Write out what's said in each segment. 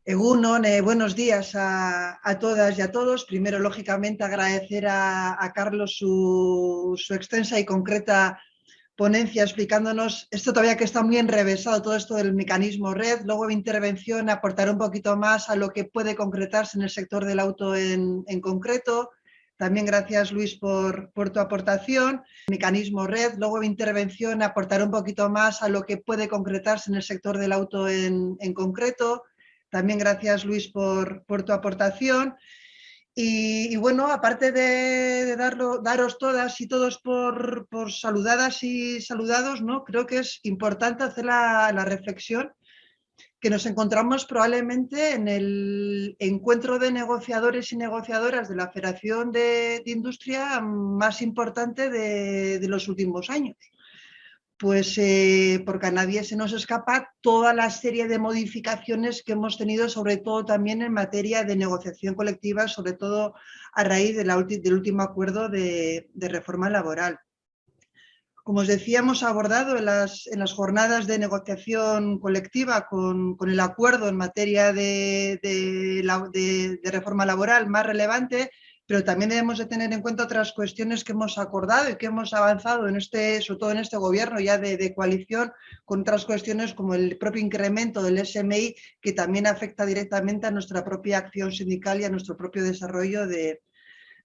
Egunon, buenos días a todas y a todos. Primero, lógicamente, agradecer a Carlos su extensa y concreta ponencia explicándonos esto todavía que está muy enrevesado, todo esto del mecanismo red. Luego mi intervención aportará un poquito más a lo que puede concretarse en el sector del auto en concreto. También gracias, Luis, por tu aportación. Mecanismo red. Luego mi intervención aportará un poquito más a lo que puede concretarse en el sector del auto en concreto. También gracias, Luis, por tu aportación. Y bueno, aparte de daros todas y todos por saludadas y saludados, ¿no? Creo que es importante hacer la reflexión que nos encontramos probablemente en el encuentro de negociadores y negociadoras de la Federación de Industria más importante de los últimos años. Pues porque a nadie se nos escapa toda la serie de modificaciones que hemos tenido, sobre todo también en materia de negociación colectiva, sobre todo a raíz del último acuerdo de reforma laboral. Como os decía, hemos abordado en las jornadas de negociación colectiva con el acuerdo en materia de reforma laboral más relevante, pero también debemos de tener en cuenta otras cuestiones que hemos acordado y que hemos avanzado sobre todo en este gobierno ya de coalición, con otras cuestiones como el propio incremento del SMI, que también afecta directamente a nuestra propia acción sindical y a nuestro propio desarrollo de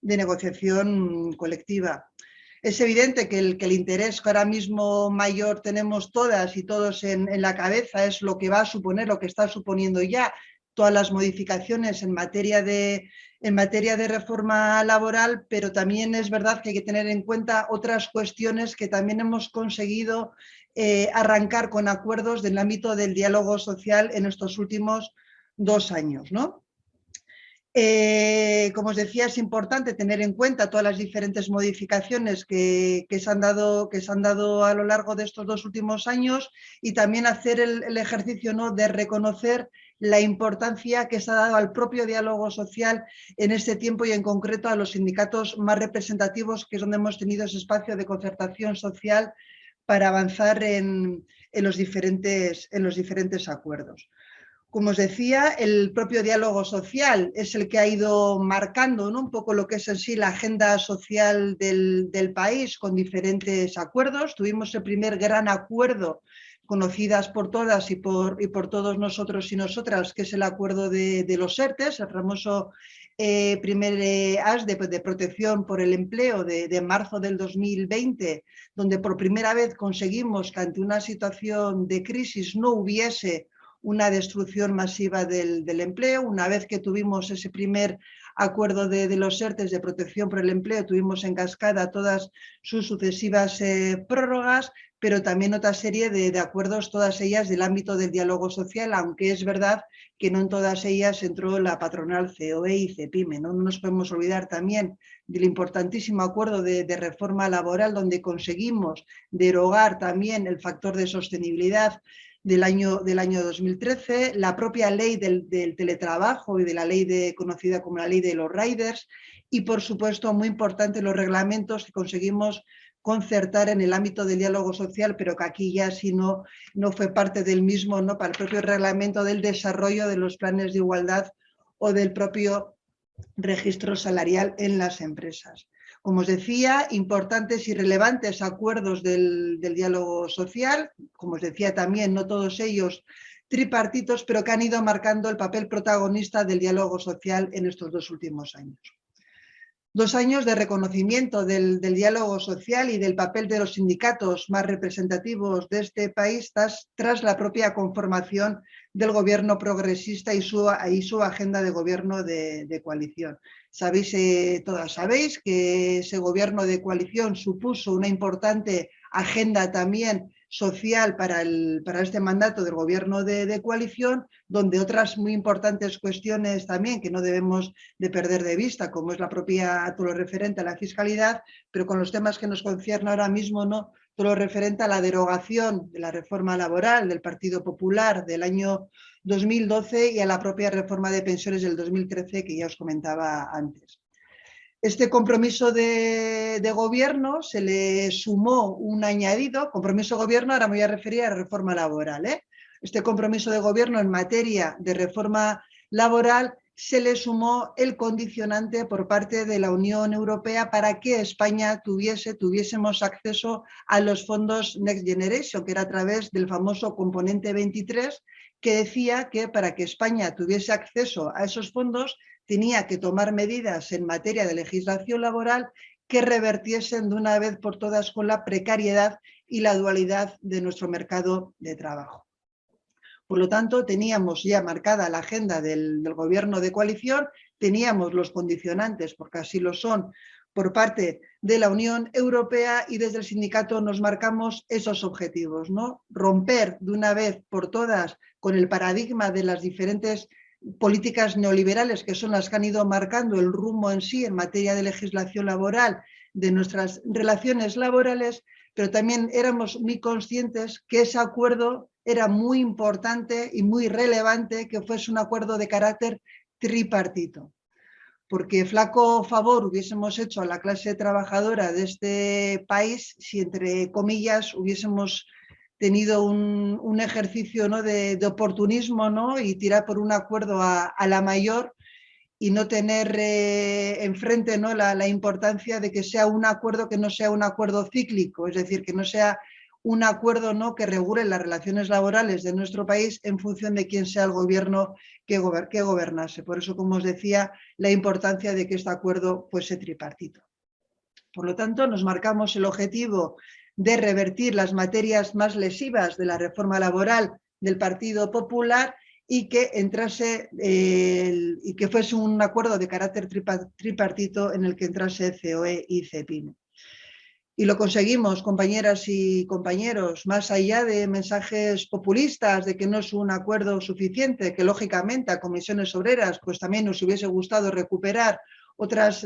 negociación colectiva. Es evidente que el interés que ahora mismo mayor tenemos todas y todos en la cabeza es lo que va a suponer, lo que está suponiendo ya todas las modificaciones en materia de reforma laboral, pero también es verdad que hay que tener en cuenta otras cuestiones que también hemos conseguido arrancar con acuerdos del ámbito del diálogo social en estos últimos 2 años, ¿no? Como os decía, es importante tener en cuenta todas las diferentes modificaciones que se han dado a lo largo de estos 2 últimos años y también hacer el ejercicio, ¿no?, de reconocer la importancia que se ha dado al propio diálogo social en este tiempo y en concreto a los sindicatos más representativos, que es donde hemos tenido ese espacio de concertación social para avanzar en los diferentes acuerdos. Como os decía, el propio diálogo social es el que ha ido marcando, ¿no?, un poco lo que es en sí la agenda social del país con diferentes acuerdos. Tuvimos el primer gran acuerdo, conocidas por todas y por todos nosotros y nosotras, que es el acuerdo de los ERTEs, el famoso primer AS de protección por el empleo de marzo del 2020, donde por primera vez conseguimos que ante una situación de crisis no hubiese una destrucción masiva del empleo. Una vez que tuvimos ese primer acuerdo de los ERTEs de protección por el empleo, tuvimos en cascada todas sus sucesivas prórrogas, pero también otra serie de acuerdos, todas ellas del ámbito del diálogo social, aunque es verdad que no en todas ellas entró la patronal COE y CEPIME, ¿no? No nos podemos olvidar también del importantísimo acuerdo de reforma laboral, donde conseguimos derogar también el factor de sostenibilidad del año 2013, la propia ley del teletrabajo y de la ley conocida como la ley de los riders y, por supuesto, muy importante, los reglamentos que conseguimos concertar en el ámbito del diálogo social, pero que aquí ya sí no fue parte del mismo, ¿no?, para el propio reglamento del desarrollo de los planes de igualdad o del propio registro salarial en las empresas. Como os decía, importantes y relevantes acuerdos del diálogo social, como os decía también, no todos ellos tripartitos, pero que han ido marcando el papel protagonista del diálogo social en estos 2 últimos años. 2 años de reconocimiento del diálogo social y del papel de los sindicatos más representativos de este país tras la propia conformación del gobierno progresista y su agenda de gobierno de coalición. Todas sabéis que ese gobierno de coalición supuso una importante agenda también social para este mandato del gobierno de coalición, donde otras muy importantes cuestiones también que no debemos de perder de vista, como es todo lo referente a la fiscalidad, pero con los temas que nos concierne ahora mismo, ¿no?, todo lo referente a la derogación de la reforma laboral del Partido Popular del año 2012 y a la propia reforma de pensiones del 2013 que ya os comentaba antes. Este compromiso de gobierno se le sumó un añadido, compromiso de gobierno, ahora me voy a referir a la reforma laboral, Este compromiso de gobierno en materia de reforma laboral, se le sumó el condicionante por parte de la Unión Europea para que España tuviésemos acceso a los fondos Next Generation, que era a través del famoso componente 23, que decía que para que España tuviese acceso a esos fondos tenía que tomar medidas en materia de legislación laboral que revertiesen de una vez por todas con la precariedad y la dualidad de nuestro mercado de trabajo. Por lo tanto, teníamos ya marcada la agenda del gobierno de coalición, teníamos los condicionantes, porque así lo son, por parte de la Unión Europea, y desde el sindicato nos marcamos esos objetivos, ¿no? Romper de una vez por todas con el paradigma de las diferentes políticas neoliberales, que son las que han ido marcando el rumbo en sí en materia de legislación laboral de nuestras relaciones laborales, pero también éramos muy conscientes que ese acuerdo era muy importante y muy relevante que fuese un acuerdo de carácter tripartito, porque flaco favor hubiésemos hecho a la clase trabajadora de este país si, entre comillas, hubiésemos tenido un ejercicio, ¿no?, de oportunismo, ¿no?, y tirar por un acuerdo a la mayor y no tener enfrente, ¿no?, la importancia de que sea un acuerdo que no sea un acuerdo cíclico, es decir, que no sea un acuerdo, ¿no?, que regule las relaciones laborales de nuestro país en función de quién sea el gobierno que gobernase. Por eso, como os decía, la importancia de que este acuerdo fuese tripartito. Por lo tanto, nos marcamos el objetivo de revertir las materias más lesivas de la reforma laboral del Partido Popular y que entrase y que fuese un acuerdo de carácter tripartito en el que entrase COE y CEPIME. Y lo conseguimos, compañeras y compañeros, más allá de mensajes populistas de que no es un acuerdo suficiente, que lógicamente a comisiones obreras pues también nos hubiese gustado recuperar otras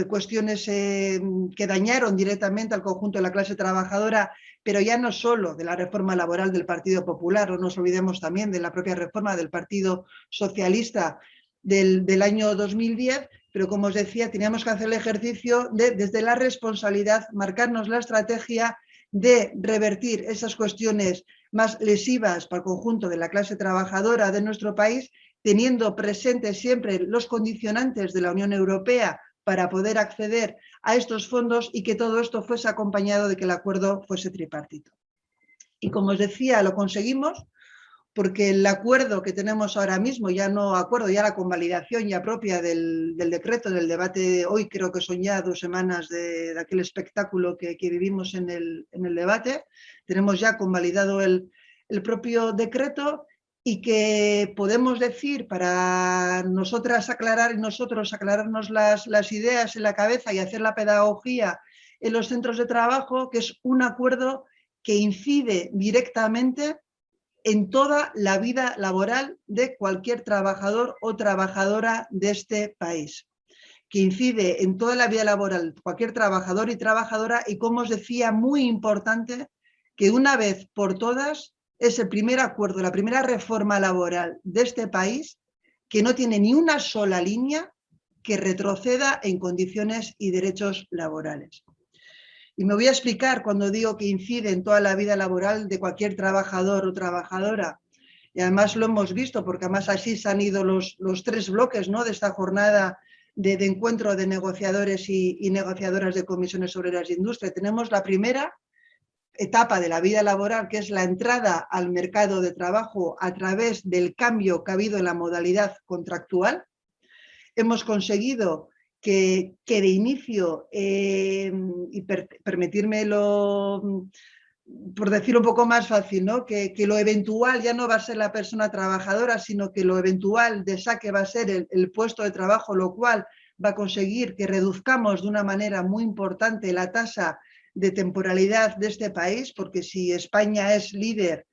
cuestiones que dañaron directamente al conjunto de la clase trabajadora, pero ya no solo de la reforma laboral del Partido Popular, no nos olvidemos también de la propia reforma del Partido Socialista del año 2010, pero como os decía, teníamos que hacer el ejercicio de, desde la responsabilidad, marcarnos la estrategia de revertir esas cuestiones más lesivas para el conjunto de la clase trabajadora de nuestro país, teniendo presentes siempre los condicionantes de la Unión Europea para poder acceder a estos fondos y que todo esto fuese acompañado de que el acuerdo fuese tripartito. Y como os decía, lo conseguimos, porque el acuerdo que tenemos ahora mismo, ya no acuerdo, ya la convalidación ya propia del decreto, del debate de hoy, creo que son ya 2 semanas de aquel espectáculo que vivimos en el debate, tenemos ya convalidado el propio decreto y que podemos decir, para nosotras aclarar y nosotros aclararnos las ideas en la cabeza y hacer la pedagogía en los centros de trabajo, que es un acuerdo que incide directamente en toda la vida laboral de cualquier trabajador o trabajadora de este país, que incide en toda la vida laboral de cualquier trabajador y trabajadora y, como os decía, muy importante, que una vez por todas es el primer acuerdo, la primera reforma laboral de este país que no tiene ni una sola línea que retroceda en condiciones y derechos laborales. Y me voy a explicar cuando digo que incide en toda la vida laboral de cualquier trabajador o trabajadora. Y además lo hemos visto, porque además así se han ido los 3 bloques, ¿no?, de esta jornada de encuentro de negociadores y negociadoras de comisiones obreras de industria. Tenemos la primera etapa de la vida laboral, que es la entrada al mercado de trabajo a través del cambio que ha habido en la modalidad contractual. Hemos conseguido que de inicio, y permitírmelo por decir un poco más fácil, ¿no?, que lo eventual ya no va a ser la persona trabajadora, sino que lo eventual de saque va a ser el puesto de trabajo, lo cual va a conseguir que reduzcamos de una manera muy importante la tasa de temporalidad de este país, porque si España es líder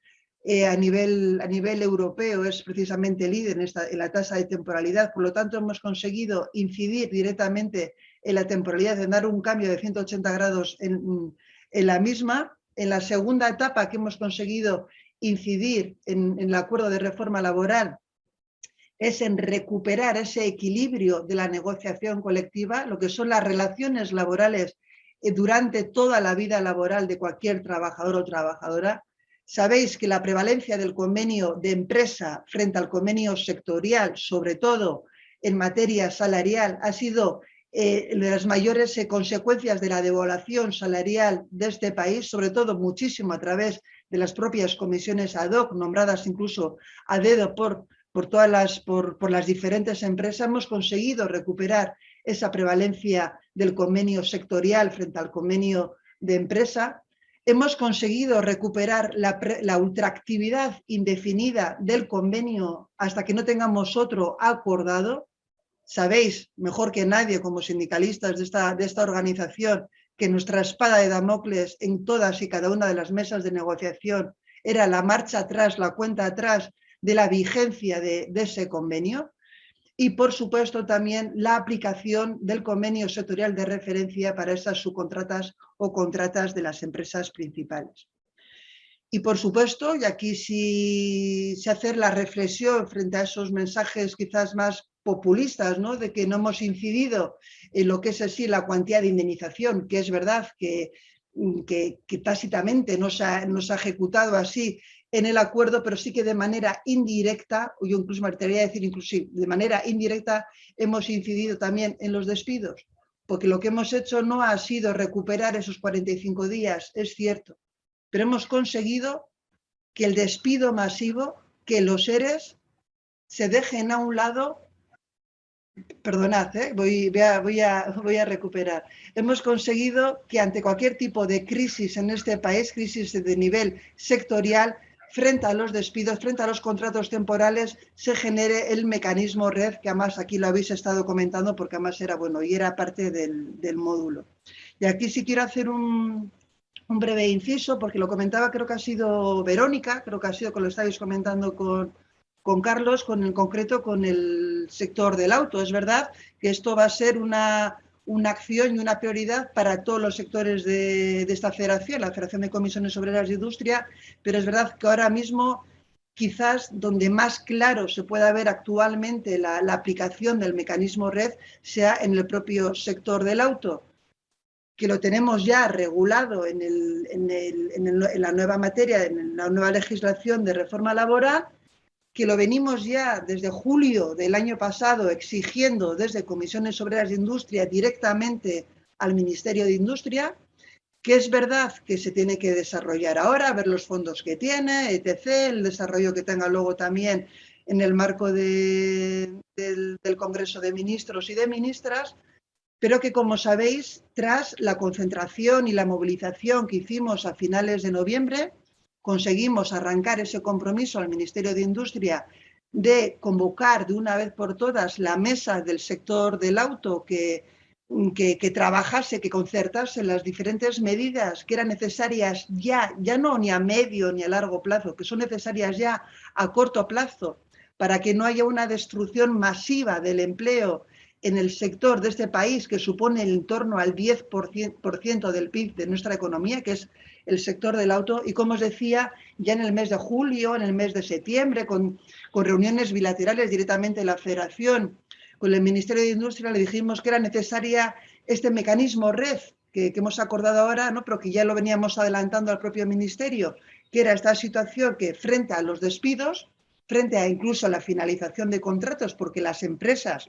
a nivel europeo, es precisamente líder en la tasa de temporalidad. Por lo tanto, hemos conseguido incidir directamente en la temporalidad, en dar un cambio de 180 grados en la misma. En la segunda etapa que hemos conseguido incidir en el acuerdo de reforma laboral es en recuperar ese equilibrio de la negociación colectiva, lo que son las relaciones laborales durante toda la vida laboral de cualquier trabajador o trabajadora. Sabéis que la prevalencia del convenio de empresa frente al convenio sectorial, sobre todo en materia salarial, ha sido de las mayores consecuencias de la devaluación salarial de este país, sobre todo muchísimo a través de las propias comisiones ad hoc, nombradas incluso a dedo por las diferentes empresas. Hemos conseguido recuperar esa prevalencia del convenio sectorial frente al convenio de empresa. Hemos conseguido recuperar la ultraactividad indefinida del convenio hasta que no tengamos otro acordado. Sabéis mejor que nadie, como sindicalistas de esta organización, que nuestra espada de Damocles en todas y cada una de las mesas de negociación era la marcha atrás, la cuenta atrás de la vigencia de ese convenio. Y, por supuesto, también la aplicación del convenio sectorial de referencia para esas subcontratas o contratas de las empresas principales. Y, por supuesto, y aquí sí hacer la reflexión frente a esos mensajes quizás más populistas, ¿no?, de que no hemos incidido en lo que es así la cuantía de indemnización, que es verdad que tácitamente no se ha ejecutado así en el acuerdo, pero sí que de manera indirecta, o yo incluso me atrevería a decir inclusive de manera indirecta, hemos incidido también en los despidos, porque lo que hemos hecho no ha sido recuperar esos 45 días, es cierto, pero hemos conseguido que el despido masivo, que los ERES se dejen a un lado. Perdonad, voy a recuperar. Hemos conseguido que ante cualquier tipo de crisis en este país, crisis de nivel sectorial, frente a los despidos, frente a los contratos temporales, se genere el mecanismo red, que además aquí lo habéis estado comentando porque además era bueno y era parte del módulo. Y aquí sí quiero hacer un breve inciso, porque lo comentaba, creo que ha sido Verónica, creo que ha sido que lo estáis comentando con Carlos, en concreto con el sector del auto. Es verdad que esto va a ser una acción y una prioridad para todos los sectores de esta federación, la Federación de Comisiones Obreras de Industria, pero es verdad que ahora mismo quizás donde más claro se pueda ver actualmente la aplicación del mecanismo red sea en el propio sector del auto, que lo tenemos ya regulado en la nueva materia, en la nueva legislación de reforma laboral, que lo venimos ya desde julio del año pasado exigiendo desde Comisiones Obreras de Industria directamente al Ministerio de Industria, que es verdad que se tiene que desarrollar ahora, ver los fondos que tiene, etc., el desarrollo que tenga luego también en el marco del Congreso de Ministros y de Ministras, pero que, como sabéis, tras la concentración y la movilización que hicimos a finales de noviembre, conseguimos arrancar ese compromiso al Ministerio de Industria de convocar de una vez por todas la mesa del sector del auto que trabajase, que concertase las diferentes medidas que eran necesarias ya no ni a medio ni a largo plazo, que son necesarias ya a corto plazo, para que no haya una destrucción masiva del empleo en el sector de este país, que supone en torno al 10% del PIB de nuestra economía, que es el sector del auto. Y como os decía, ya en el mes de julio, en el mes de septiembre, con reuniones bilaterales directamente en la Federación, con el Ministerio de Industria, le dijimos que era necesaria este mecanismo red que hemos acordado ahora, ¿no?, pero que ya lo veníamos adelantando al propio Ministerio, que era esta situación que frente a los despidos, frente a incluso a la finalización de contratos, porque las empresas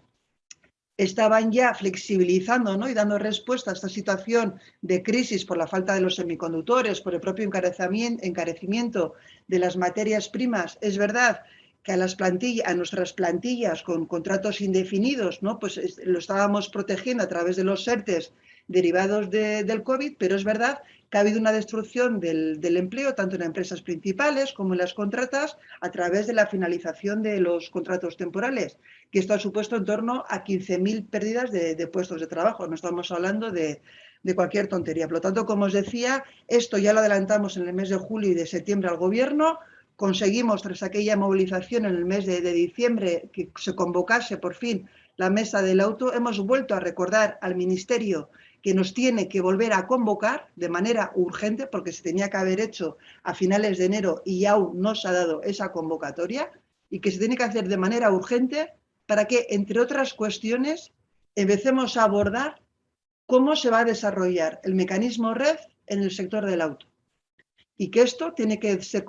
estaban ya flexibilizando, ¿no?, y dando respuesta a esta situación de crisis por la falta de los semiconductores, por el propio encarecimiento de las materias primas. Es verdad que a nuestras plantillas con contratos indefinidos, ¿no?, pues lo estábamos protegiendo a través de los ERTEs derivados del COVID, pero es verdad que ha habido una destrucción del empleo, tanto en empresas principales como en las contratas, a través de la finalización de los contratos temporales, que esto ha supuesto en torno a 15.000 pérdidas de puestos de trabajo. No estamos hablando de cualquier tontería. Por lo tanto, como os decía, esto ya lo adelantamos en el mes de julio y de septiembre al Gobierno. Conseguimos, tras aquella movilización en el mes de diciembre, que se convocase por fin la mesa del auto. Hemos vuelto a recordar al Ministerio que nos tiene que volver a convocar de manera urgente, porque se tenía que haber hecho a finales de enero y aún no se ha dado esa convocatoria, y que se tiene que hacer de manera urgente para que, entre otras cuestiones, empecemos a abordar cómo se va a desarrollar el mecanismo red en el sector del auto. y que esto tiene que ser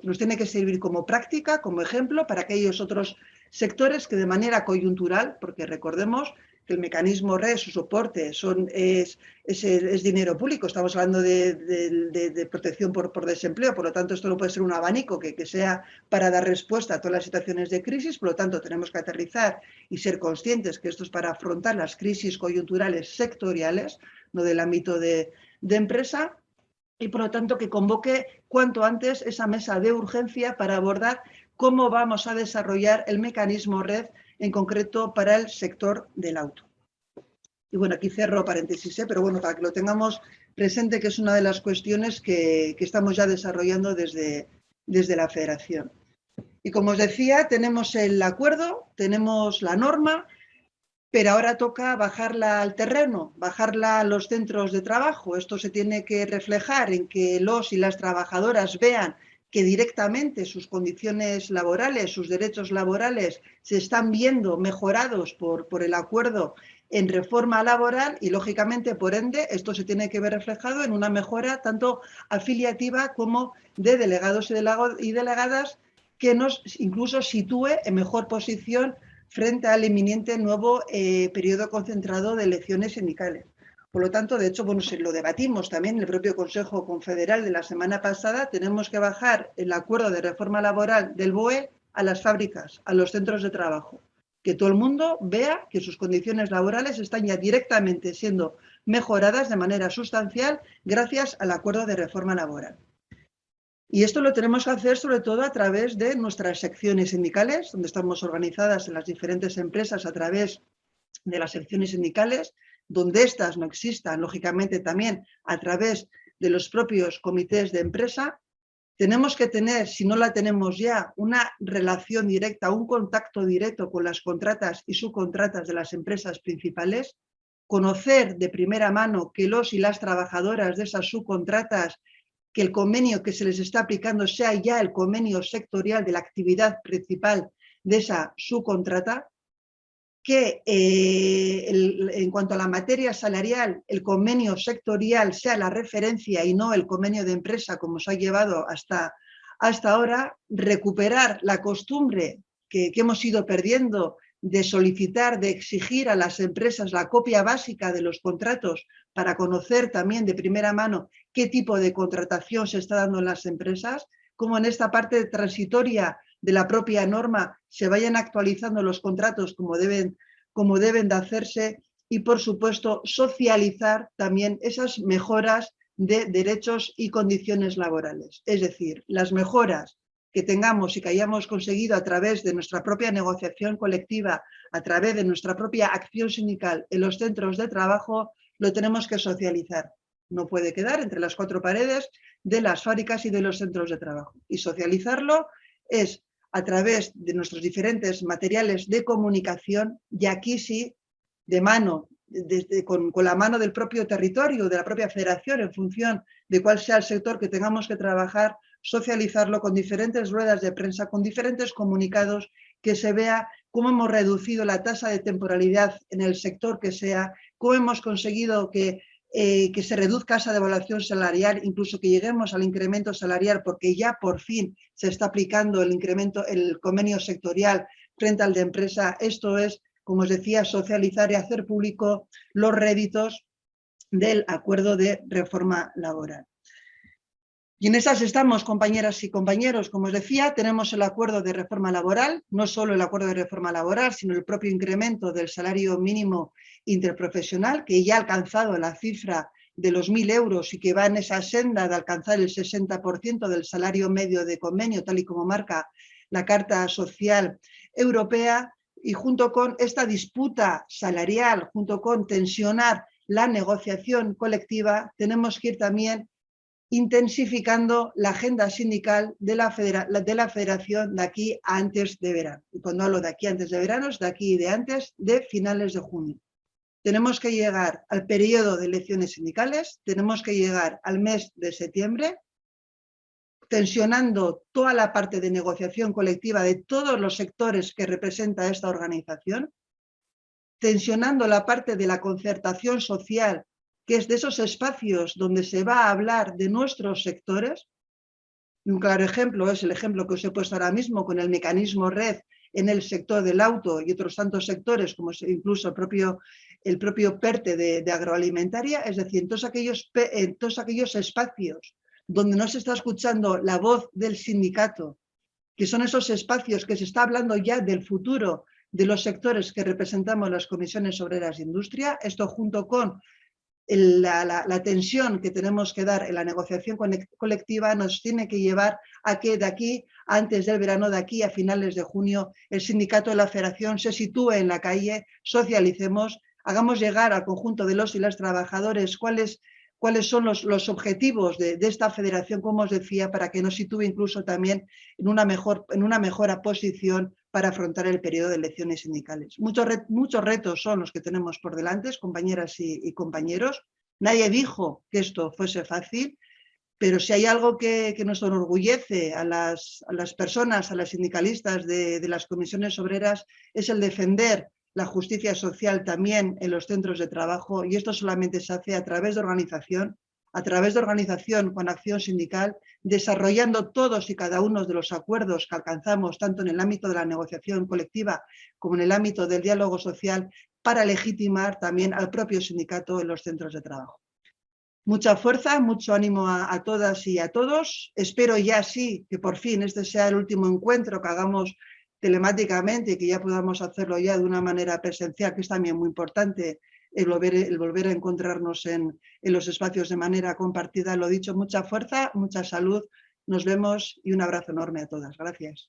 nos tiene que servir como práctica, como ejemplo para aquellos otros sectores que de manera coyuntural, porque recordemos que el mecanismo RED, su soporte, es dinero público, estamos hablando de protección por desempleo, por lo tanto esto no puede ser un abanico que sea para dar respuesta a todas las situaciones de crisis, por lo tanto tenemos que aterrizar y ser conscientes que esto es para afrontar las crisis coyunturales sectoriales, no del ámbito de empresa, y por lo tanto que convoque cuanto antes esa mesa de urgencia para abordar cómo vamos a desarrollar el mecanismo RED, en concreto para el sector del auto. Y bueno, aquí cierro paréntesis, pero bueno, para que lo tengamos presente, que es una de las cuestiones que estamos ya desarrollando desde la Federación. Y como os decía, tenemos el acuerdo, tenemos la norma, pero ahora toca bajarla al terreno, bajarla a los centros de trabajo. Esto se tiene que reflejar en que los y las trabajadoras vean que directamente sus condiciones laborales, sus derechos laborales se están viendo mejorados por el acuerdo en reforma laboral y, lógicamente, por ende, esto se tiene que ver reflejado en una mejora tanto afiliativa como de delegados y delegadas que nos incluso sitúe en mejor posición frente al inminente nuevo periodo concentrado de elecciones sindicales. Por lo tanto, de hecho, bueno, lo debatimos también en el propio Consejo Confederal de la semana pasada, tenemos que bajar el acuerdo de reforma laboral del BOE a las fábricas, a los centros de trabajo, que todo el mundo vea que sus condiciones laborales están ya directamente siendo mejoradas de manera sustancial gracias al acuerdo de reforma laboral. Y esto lo tenemos que hacer sobre todo a través de nuestras secciones sindicales, donde estamos organizadas en las diferentes empresas a través de las secciones sindicales, donde estas no existan, lógicamente también a través de los propios comités de empresa. Tenemos que tener, si no la tenemos ya, una relación directa, un contacto directo con las contratas y subcontratas de las empresas principales, conocer de primera mano que los y las trabajadoras de esas subcontratas, que el convenio que se les está aplicando sea ya el convenio sectorial de la actividad principal de esa subcontrata, que en cuanto a la materia salarial, el convenio sectorial sea la referencia y no el convenio de empresa como se ha llevado hasta ahora, recuperar la costumbre que hemos ido perdiendo de solicitar, de exigir a las empresas la copia básica de los contratos para conocer también de primera mano qué tipo de contratación se está dando en las empresas, cómo en esta parte transitoria de la propia norma se vayan actualizando los contratos como deben de hacerse y, por supuesto, socializar también esas mejoras de derechos y condiciones laborales. Es decir, las mejoras que tengamos y que hayamos conseguido a través de nuestra propia negociación colectiva, a través de nuestra propia acción sindical en los centros de trabajo, lo tenemos que socializar. No puede quedar entre las cuatro paredes de las fábricas y de los centros de trabajo. Y socializarlo es a través de nuestros diferentes materiales de comunicación, y aquí sí, de mano, con la mano del propio territorio, de la propia federación, en función de cuál sea el sector que tengamos que trabajar, socializarlo con diferentes ruedas de prensa, con diferentes comunicados, que se vea cómo hemos reducido la tasa de temporalidad en el sector que sea, cómo hemos conseguido que se reduzca esa devaluación salarial, incluso que lleguemos al incremento salarial, porque ya por fin se está aplicando el incremento, el convenio sectorial frente al de empresa. Esto es, como os decía, socializar y hacer público los réditos del acuerdo de reforma laboral. Y en esas estamos, compañeras y compañeros. Como os decía, tenemos el acuerdo de reforma laboral, no solo el acuerdo de reforma laboral, sino el propio incremento del salario mínimo interprofesional, que ya ha alcanzado la cifra de los 1.000 euros y que va en esa senda de alcanzar el 60% del salario medio de convenio, tal y como marca la Carta Social Europea. Y junto con esta disputa salarial, junto con tensionar la negociación colectiva, tenemos que ir también intensificando la agenda sindical de la federación de aquí a antes de verano. Y cuando hablo de aquí antes de verano, es de aquí y de antes de finales de junio. Tenemos que llegar al periodo de elecciones sindicales, tenemos que llegar al mes de septiembre, tensionando toda la parte de negociación colectiva de todos los sectores que representa esta organización, tensionando la parte de la concertación social, que es de esos espacios donde se va a hablar de nuestros sectores, Y un claro ejemplo es el ejemplo que os he puesto ahora mismo con el mecanismo red en el sector del auto y otros tantos sectores, como incluso el propio PERTE de agroalimentaria, es decir, en todos aquellos espacios donde no se está escuchando la voz del sindicato, que son esos espacios que se está hablando ya del futuro de los sectores que representamos las comisiones obreras de industria, esto junto con la tensión que tenemos que dar en la negociación colectiva nos tiene que llevar a que de aquí, antes del verano, de aquí a finales de junio, el sindicato de la federación se sitúe en la calle, socialicemos, hagamos llegar al conjunto de los y las trabajadores cuáles son los objetivos de esta federación, como os decía, para que nos sitúe incluso también en una mejor posición para afrontar el periodo de elecciones sindicales. Muchos retos son los que tenemos por delante, compañeras y compañeros. Nadie dijo que esto fuese fácil, pero si hay algo que nos enorgullece a las personas, a las sindicalistas de las comisiones obreras, es el defender la justicia social también en los centros de trabajo, y esto solamente se hace a través de organización con acción sindical, desarrollando todos y cada uno de los acuerdos que alcanzamos, tanto en el ámbito de la negociación colectiva como en el ámbito del diálogo social, para legitimar también al propio sindicato en los centros de trabajo. Mucha fuerza, mucho ánimo a todas y a todos. Espero ya sí que por fin este sea el último encuentro que hagamos telemáticamente y que ya podamos hacerlo ya de una manera presencial, que es también muy importante el volver a encontrarnos en los espacios de manera compartida. Lo dicho, mucha fuerza, mucha salud. Nos vemos y un abrazo enorme a todas. Gracias.